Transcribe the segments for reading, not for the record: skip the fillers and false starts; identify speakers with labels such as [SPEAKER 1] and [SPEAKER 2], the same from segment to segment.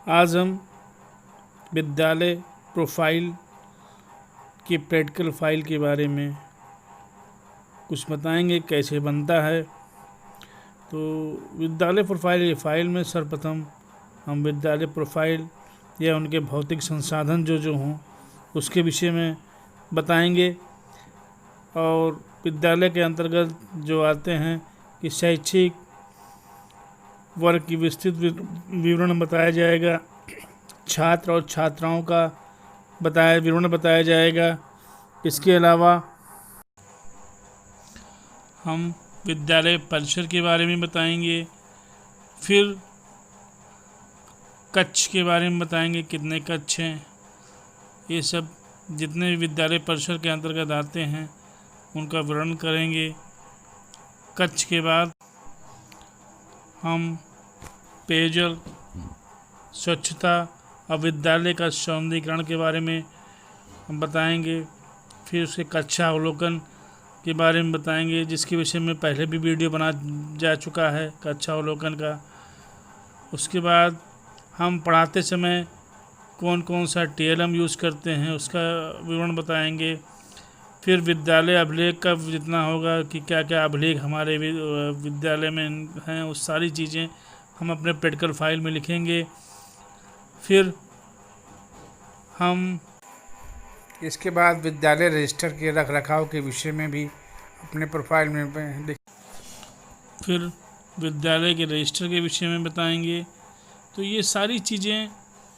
[SPEAKER 1] आज हम विद्यालय प्रोफाइल की प्रैक्टिकल फाइल के बारे में कुछ बताएंगे कैसे बनता है। तो विद्यालय प्रोफाइल फाइल में सर्वप्रथम हम विद्यालय प्रोफाइल या उनके भौतिक संसाधन जो हों उसके विषय में बताएंगे, और विद्यालय के अंतर्गत जो आते हैं कि शैक्षिक वर्ग की विस्तृत विवरण बताया जाएगा, छात्र और छात्राओं का विवरण बताया जाएगा। इसके अलावा हम विद्यालय परिसर के बारे में बताएंगे, फिर कक्ष के बारे में बताएंगे, कितने कक्ष हैं, ये सब जितने भी विद्यालय परिसर के अंतर्गत आते हैं उनका वर्णन करेंगे। कक्ष के बाद हम पेयजल, स्वच्छता और विद्यालय का सौंदर्यीकरण के बारे में हम बताएंगे। फिर उसके कक्षा अवलोकन के बारे में बताएंगे, जिसके विषय में पहले भी वीडियो बना जा चुका है कक्षा अवलोकन का। उसके बाद हम पढ़ाते समय कौन कौन सा TLM यूज़ करते हैं उसका विवरण बताएंगे। फिर विद्यालय अभिलेख का जितना होगा कि क्या क्या अभिलेख हमारे विद्यालय में हैं, उस सारी चीज़ें हम अपने प्रैक्टिकल फाइल में लिखेंगे। फिर हम इसके बाद विद्यालय रजिस्टर के रख रखाव के विषय में भी अपने प्रोफाइल में फिर विद्यालय के रजिस्टर के विषय में बताएंगे। तो ये सारी चीज़ें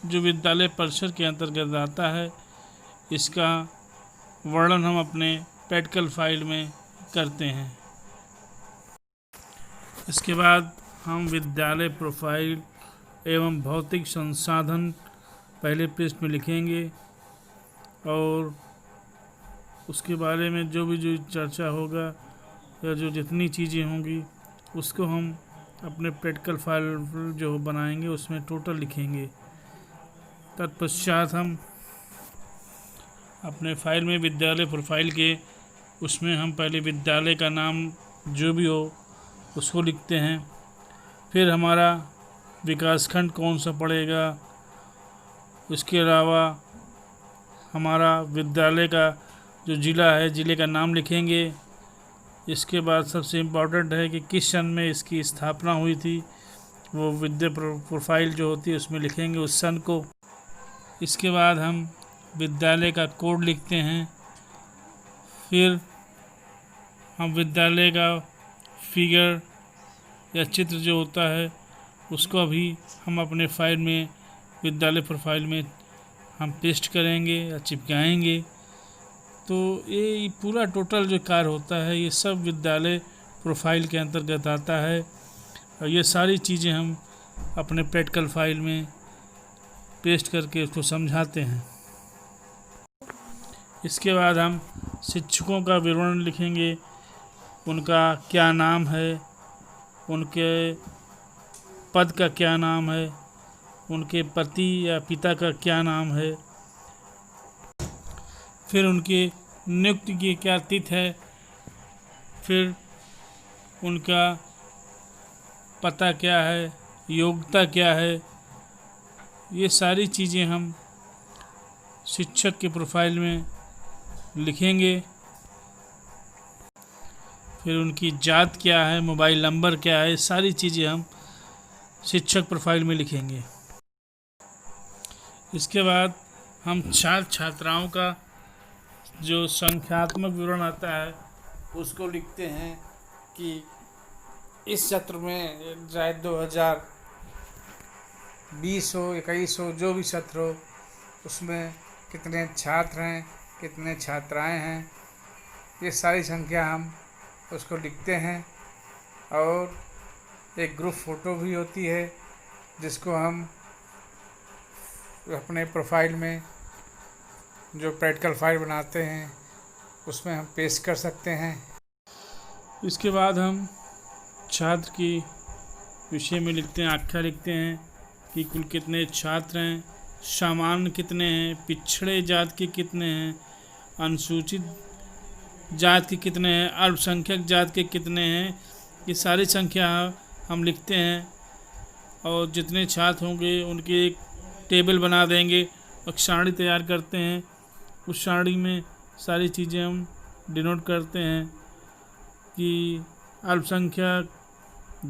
[SPEAKER 1] जो विद्यालय परिसर के अंतर्गत आता है, इसका वर्णन हम अपने प्रैक्टिकल फाइल में करते हैं। इसके बाद हम विद्यालय प्रोफाइल एवं भौतिक संसाधन पहले पृष्ठ में लिखेंगे, और उसके बारे में जो चर्चा होगा या जो जितनी चीज़ें होंगी उसको हम अपने प्रैक्टिकल फाइल जो बनाएंगे उसमें टोटल लिखेंगे। तत्पश्चात हम अपने फाइल में विद्यालय प्रोफाइल के उसमें हम पहले विद्यालय का नाम जो भी हो उसको लिखते हैं। फिर हमारा विकासखंड कौन सा पड़ेगा, उसके अलावा हमारा विद्यालय का जो ज़िला है ज़िले का नाम लिखेंगे। इसके बाद सबसे इम्पोर्टेंट है कि किस सन में इसकी स्थापना हुई थी, वो विद्या प्रोफाइल जो होती है उसमें लिखेंगे उस सन को। इसके बाद हम विद्यालय का कोड लिखते हैं। फिर हम विद्यालय का फिगर या चित्र जो होता है उसको भी हम अपने फाइल में विद्यालय प्रोफाइल में हम पेस्ट करेंगे या चिपकाएंगे। तो ये पूरा टोटल जो कार्य होता है ये सब विद्यालय प्रोफाइल के अंतर्गत आता है, और ये सारी चीज़ें हम अपने प्रैक्टिकल फाइल में पेस्ट करके उसको समझाते हैं। इसके बाद हम शिक्षकों का विवरण लिखेंगे, उनका क्या नाम है, उनके पद का क्या नाम है, उनके पति या पिता का क्या नाम है, फिर उनकी नियुक्ति की क्या तिथि है, फिर उनका पता क्या है, योग्यता क्या है, ये सारी चीज़ें हम शिक्षक के प्रोफाइल में लिखेंगे। फिर उनकी जात क्या है, मोबाइल नंबर क्या है, सारी चीज़ें हम शिक्षक प्रोफाइल में लिखेंगे। इसके बाद हम छात्र छात्राओं का जो संख्यात्मक विवरण आता है उसको लिखते हैं कि इस सत्र में चाहे 2020 हो 21 हो जो भी सत्र हो उसमें कितने छात्र हैं, कितने छात्राएं हैं, ये सारी संख्या हम उसको लिखते हैं। और एक ग्रुप फ़ोटो भी होती है जिसको हम अपने प्रोफाइल में जो प्रैक्टिकल फाइल बनाते हैं उसमें हम पेस्ट कर सकते हैं। इसके बाद हम छात्र की विषय में लिखते हैं, आख्या लिखते हैं कि कुल कितने छात्र हैं, सामान्य कितने हैं, पिछड़े जात के कितने हैं, अनुसूचित जात के कितने हैं, अल्पसंख्यक जात के कितने हैं, ये सारी संख्या हम लिखते हैं। और जितने छात्र होंगे उनकी एक टेबल बना देंगे और सारणी तैयार करते हैं। उस सारणी में सारी चीज़ें हम डिनोट करते हैं कि अल्पसंख्यक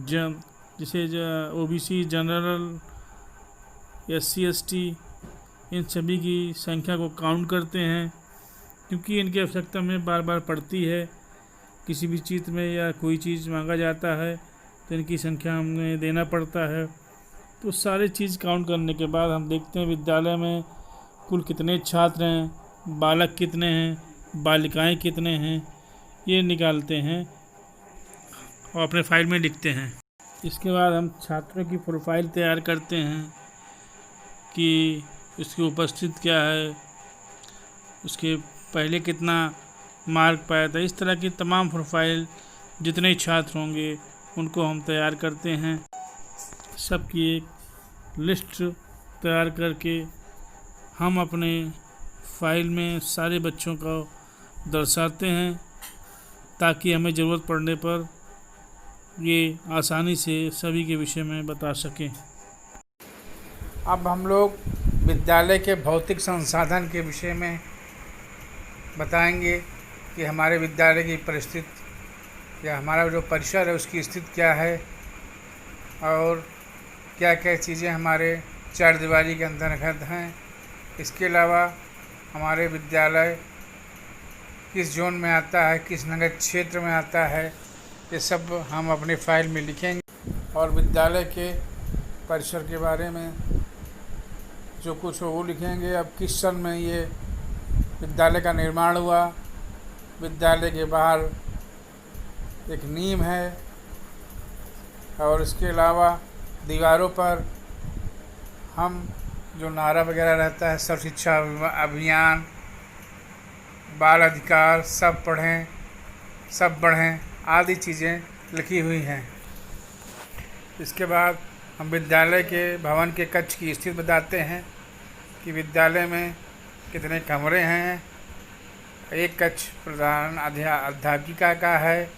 [SPEAKER 1] जैसे ओबीसी, जनरल, SC ST, इन सभी की संख्या को काउंट करते हैं, क्योंकि इनकी आवश्यकता में बार बार पड़ती है। किसी भी चीज़ में या कोई चीज़ मांगा जाता है तो इनकी संख्या हमें देना पड़ता है। तो सारे चीज़ काउंट करने के बाद हम देखते हैं विद्यालय में कुल कितने छात्र हैं, बालक कितने हैं, बालिकाएं कितने हैं, ये निकालते हैं और अपने फाइल में लिखते हैं। इसके बाद हम छात्रों की प्रोफाइल तैयार करते हैं कि उसकी उपस्थित क्या है, उसके पहले कितना मार्क पाया था। इस तरह की तमाम प्रोफाइल जितने छात्र होंगे उनको हम तैयार करते हैं। सबकी एक लिस्ट तैयार करके हम अपने फाइल में सारे बच्चों को दर्शाते हैं, ताकि हमें ज़रूरत पड़ने पर ये आसानी से सभी के विषय में बता सकें।
[SPEAKER 2] अब हम लोग विद्यालय के भौतिक संसाधन के विषय में बताएंगे कि हमारे विद्यालय की परिस्थिति या हमारा जो परिसर है उसकी स्थिति क्या है और क्या क्या चीज़ें हमारे चार दीवारी के अंतर्गत हैं। इसके अलावा हमारे विद्यालय किस जोन में आता है, किस नगर क्षेत्र में आता है, ये सब हम अपनी फाइल में लिखेंगे। और विद्यालय के परिसर के बारे में जो कुछ हो वो लिखेंगे। अब किस सन में ये विद्यालय का निर्माण हुआ, विद्यालय के बाहर एक नीम है, और इसके अलावा दीवारों पर हम जो नारा वगैरह रहता है, सर्व शिक्षा अभियान, बाल अधिकार, सब पढ़ें सब बढ़ें आदि चीज़ें लिखी हुई हैं। इसके बाद हम विद्यालय के भवन के कक्ष की स्थिति बताते हैं कि विद्यालय में कितने कमरे हैं। एक कक्ष प्रधान अध्यापिका का है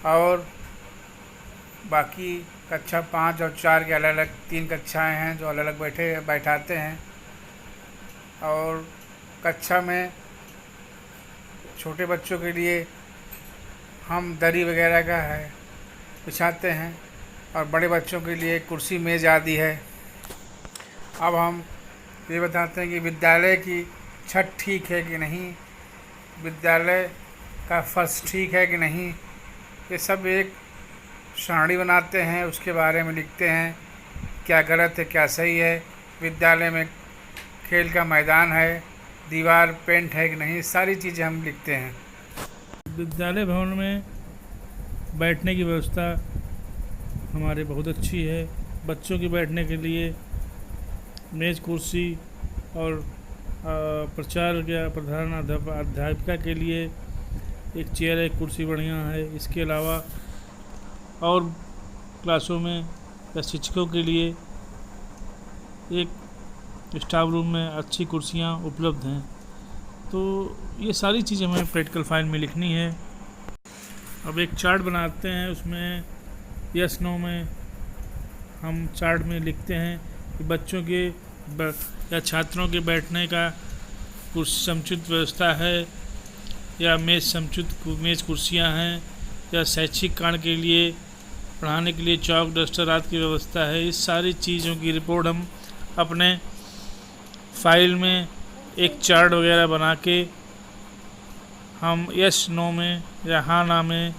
[SPEAKER 2] और बाकी कक्षा 5 और 4 के अलग अलग 3 कक्षाएं हैं जो अलग अलग बैठाते हैं। और कक्षा में छोटे बच्चों के लिए हम दरी वगैरह का है बिछाते हैं और बड़े बच्चों के लिए कुर्सी मेज़ आदि है। अब हम ये बताते हैं कि विद्यालय की छत ठीक है कि नहीं, विद्यालय का फर्श ठीक है कि नहीं, ये सब एक सारणी बनाते हैं, उसके बारे में लिखते हैं क्या गलत है क्या सही है। विद्यालय में खेल का मैदान है, दीवार पेंट है कि नहीं, सारी चीज़ें हम लिखते हैं।
[SPEAKER 1] विद्यालय भवन में बैठने की व्यवस्था हमारे बहुत अच्छी है। बच्चों के बैठने के लिए मेज़ कुर्सी और प्राचार्य या प्रधान अध्यापिका के लिए एक चेयर एक कुर्सी बढ़िया है। इसके अलावा और क्लासों में या शिक्षकों के लिए एक स्टाफ रूम में अच्छी कुर्सियां उपलब्ध हैं। तो ये सारी चीज़ें हमें प्रैक्टिकल फाइल में लिखनी है। अब एक चार्ट बनाते हैं, उसमें यस नो में हम चार्ट में लिखते हैं कि बच्चों के या छात्रों के बैठने का कुर्सी समुचित व्यवस्था है या मेज़ कुर्सियां हैं या शैक्षिक कार्य के लिए पढ़ाने के लिए चौक डस्टर आदि की व्यवस्था है। इस सारी चीज़ों की रिपोर्ट हम अपने फाइल में एक चार्ट वगैरह बना के हम यस नो में या हाँ ना में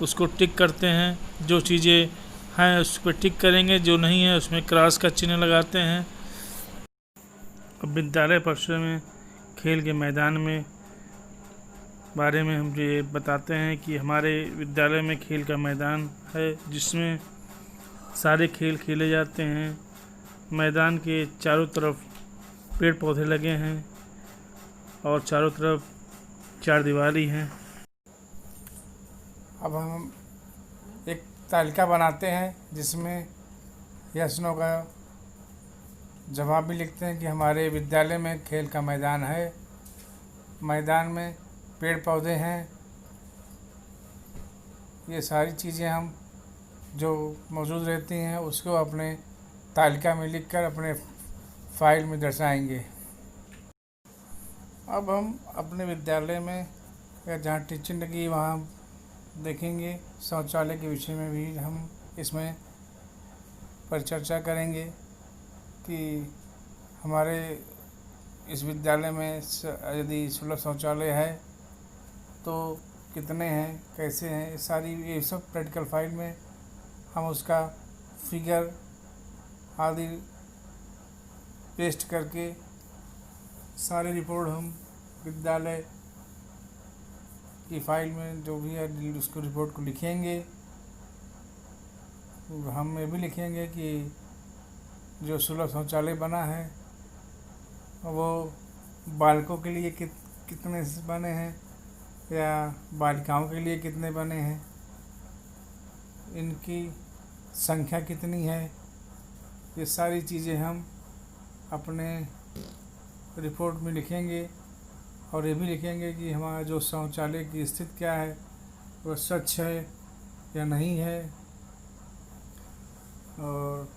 [SPEAKER 1] उसको टिक करते हैं। जो चीज़ें हैं उस पर टिक करेंगे, जो नहीं है उसमें क्रॉस का चिन्ह लगाते हैं। अब विद्यालय परिसर में खेल के मैदान में बारे में हम ये बताते हैं कि हमारे विद्यालय में खेल का मैदान है जिसमें सारे खेल खेले जाते हैं। मैदान के चारों तरफ पेड़ पौधे लगे हैं और चारों तरफ चार दीवारी हैं।
[SPEAKER 2] अब हम एक तालिका बनाते हैं जिसमें यस नो का जवाब भी लिखते हैं कि हमारे विद्यालय में खेल का मैदान है, मैदान में पेड़ पौधे हैं। ये सारी चीज़ें हम जो मौजूद रहती हैं उसको अपने तालिका में लिखकर अपने फाइल में दर्शाएंगे। अब हम अपने विद्यालय में या जहाँ टीचिंग लगी वहाँ देखेंगे, शौचालय के विषय में भी हम इसमें पर चर्चा करेंगे कि हमारे इस विद्यालय में यदि सुलभ शौचालय है तो कितने हैं, कैसे हैं, ये सब प्रैक्टिकल फाइल में हम उसका फिगर आदि पेस्ट करके सारे रिपोर्ट हम विद्यालय की फाइल में जो भी है उसको रिपोर्ट को लिखेंगे। हम ये भी लिखेंगे कि जो सुलभ शौचालय बना है वो बालकों के लिए कितने बने हैं या बालिकाओं के लिए कितने बने हैं, इनकी संख्या कितनी है, ये सारी चीज़ें हम अपने रिपोर्ट में लिखेंगे। और ये भी लिखेंगे कि हमारा जो शौचालय की स्थिति क्या है, वह स्वच्छ है या नहीं है, और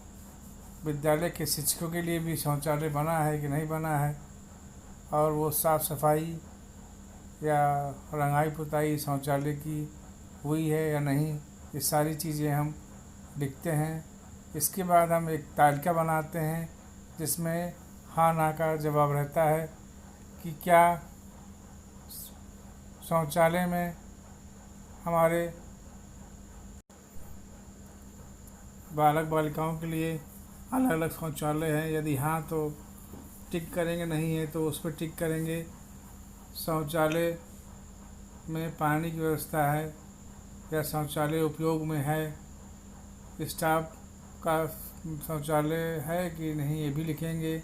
[SPEAKER 2] विद्यालय के शिक्षकों के लिए भी शौचालय बना है कि नहीं बना है, और वो साफ़ सफाई या रंगाई पुताई शौचालय की हुई है या नहीं, ये सारी चीज़ें हम लिखते हैं। इसके बाद हम एक तालिका बनाते हैं जिसमें हाँ ना का जवाब रहता है कि क्या शौचालय में हमारे बालक बालिकाओं के लिए अलग अलग शौचालय हैं, यदि हाँ तो टिक करेंगे, नहीं है तो उस पर टिक करेंगे। शौचालय में पानी की व्यवस्था है या शौचालय उपयोग में है, स्टाफ का शौचालय है कि नहीं ये भी लिखेंगे।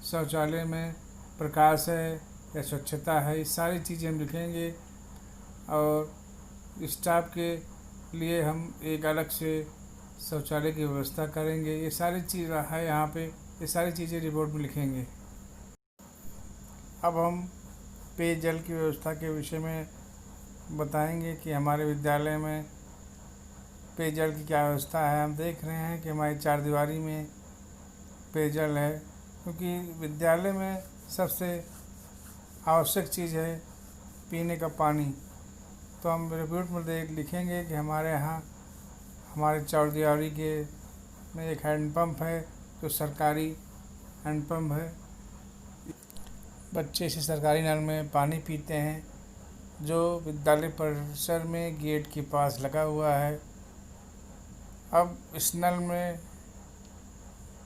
[SPEAKER 2] शौचालय में प्रकाश है या स्वच्छता है, ये सारी चीज़ें हम लिखेंगे। और स्टाफ के लिए हम एक अलग से शौचालय की व्यवस्था करेंगे। ये सारी चीज़ है यहाँ पे, ये सारी चीज़ें रिपोर्ट में लिखेंगे। अब हम पेयजल की व्यवस्था के विषय में बताएंगे कि हमारे विद्यालय में पेयजल की क्या व्यवस्था है। हम देख रहे हैं कि हमारी चारदीवारी में पेयजल है, क्योंकि विद्यालय में सबसे आवश्यक चीज़ है पीने का पानी। तो हम रिपोर्ट में लिखेंगे कि हमारे यहाँ हमारे चारदीवारी के में एक हैंडपम्प है जो सरकारी हैंडपम्प है। बच्चे इसे सरकारी नल में पानी पीते हैं जो विद्यालय परिसर में गेट के पास लगा हुआ है। अब इस नल में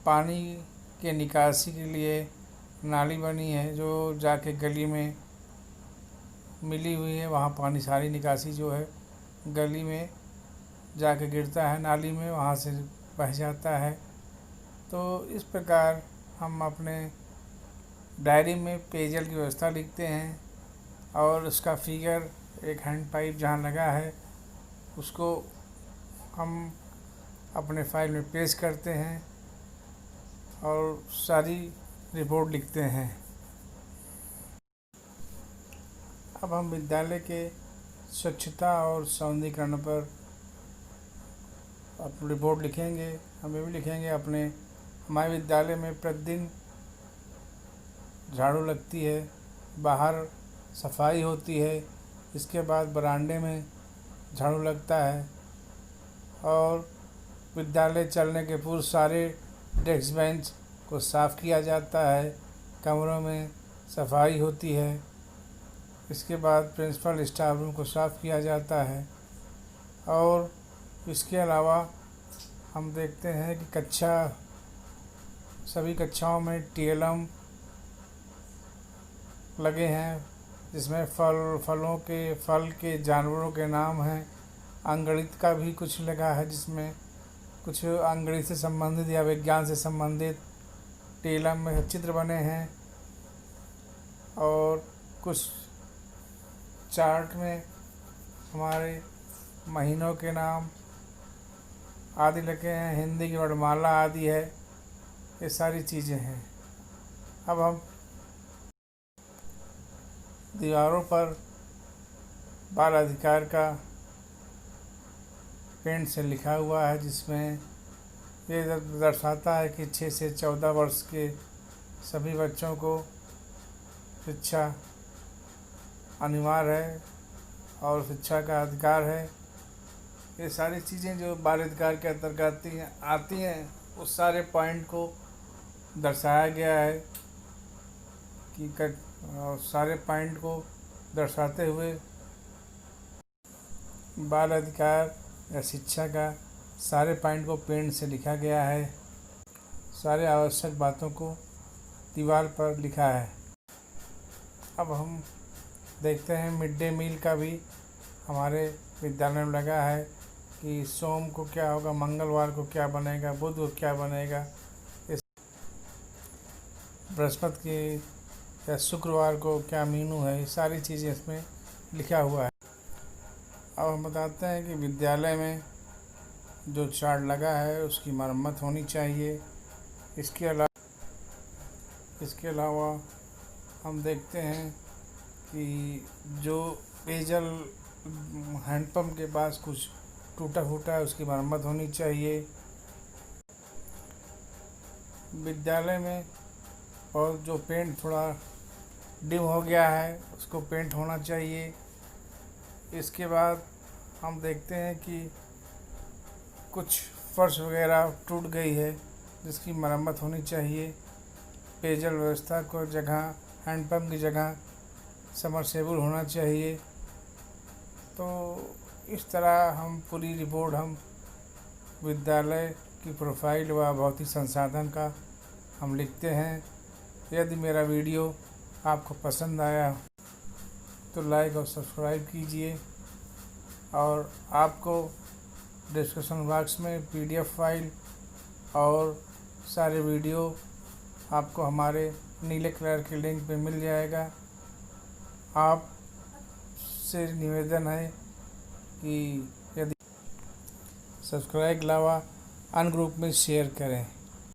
[SPEAKER 2] पानी के निकासी के लिए नाली बनी है जो जाके गली में मिली हुई है, वहाँ पानी सारी निकासी जो है गली में जाके गिरता है नाली में, वहाँ से बह जाता है। तो इस प्रकार हम अपने डायरी में पेयजल की व्यवस्था लिखते हैं और उसका फिगर एक हैंड पाइप जहाँ लगा है उसको हम अपने फाइल में पेश करते हैं और सारी रिपोर्ट लिखते हैं। अब हम विद्यालय के स्वच्छता और सौंदर्यीकरण पर अपनी रिपोर्ट लिखेंगे। हम ये भी लिखेंगे हमारे विद्यालय में प्रतिदिन झाड़ू लगती है, बाहर सफाई होती है, इसके बाद बरामदे में झाड़ू लगता है, और विद्यालय चलने के पूर्व सारे डेस्क बेंच को साफ़ किया जाता है, कमरों में सफाई होती है, इसके बाद प्रिंसिपल स्टाफ रूम को साफ़ किया जाता है। और इसके अलावा हम देखते हैं कि सभी कक्षाओं में टीएलएम लगे हैं जिसमें फल के जानवरों के नाम हैं। अंगणित का भी कुछ लगा है जिसमें कुछ अंगणित से संबंधित या विज्ञान से संबंधित टीएलएम में चित्र बने हैं, और कुछ चार्ट में हमारे महीनों के नाम आदि लगे हैं, हिंदी की वर्णमाला आदि है, ये सारी चीज़ें हैं। अब हम दीवारों पर बाल अधिकार का पेंट से लिखा हुआ है जिसमें ये दर्शाता है कि 6 से 14 वर्ष के सभी बच्चों को शिक्षा अनिवार्य है और शिक्षा का अधिकार है। ये सारी चीज़ें जो बाल अधिकार के अंतर्गत आती हैं उस सारे पॉइंट को दर्शाया गया है कि सारे पॉइंट को दर्शाते हुए बाल अधिकार या शिक्षा का सारे पॉइंट को पेन से लिखा गया है। सारे आवश्यक बातों को दीवार पर लिखा है। अब हम देखते हैं मिड डे मील का भी हमारे विद्यालय में लगा है कि सोम को क्या होगा, मंगलवार को क्या बनेगा, बुध को क्या बनेगा, इस बृहस्पति की या शुक्रवार को क्या मीनू है, ये सारी चीज़ें इसमें लिखा हुआ है। अब हम बताते हैं कि विद्यालय में जो चार्ट लगा है उसकी मरम्मत होनी चाहिए। इसके अलावा हम देखते हैं कि जो पेयजल हैंडपम्प के पास कुछ टूटा फूटा है उसकी मरम्मत होनी चाहिए। विद्यालय में और जो पेंट थोड़ा डिम हो गया है उसको पेंट होना चाहिए। इसके बाद हम देखते हैं कि कुछ फर्श वगैरह टूट गई है जिसकी मरम्मत होनी चाहिए। पेयजल व्यवस्था को जगह हैंडपम्प की जगह समरसेबल होना चाहिए। तो इस तरह हम पूरी रिपोर्ट हम विद्यालय की प्रोफाइल व भौतिक संसाधन का हम लिखते हैं। यदि मेरा वीडियो आपको पसंद आया तो लाइक और सब्सक्राइब कीजिए और आपको डिस्क्रिप्शन बॉक्स में PDF फाइल और सारे वीडियो आपको हमारे नीले कलर के लिंक पे मिल जाएगा। आप से निवेदन है कि यदि सब्सक्राइब के अलावा अन्य ग्रुप में शेयर करें।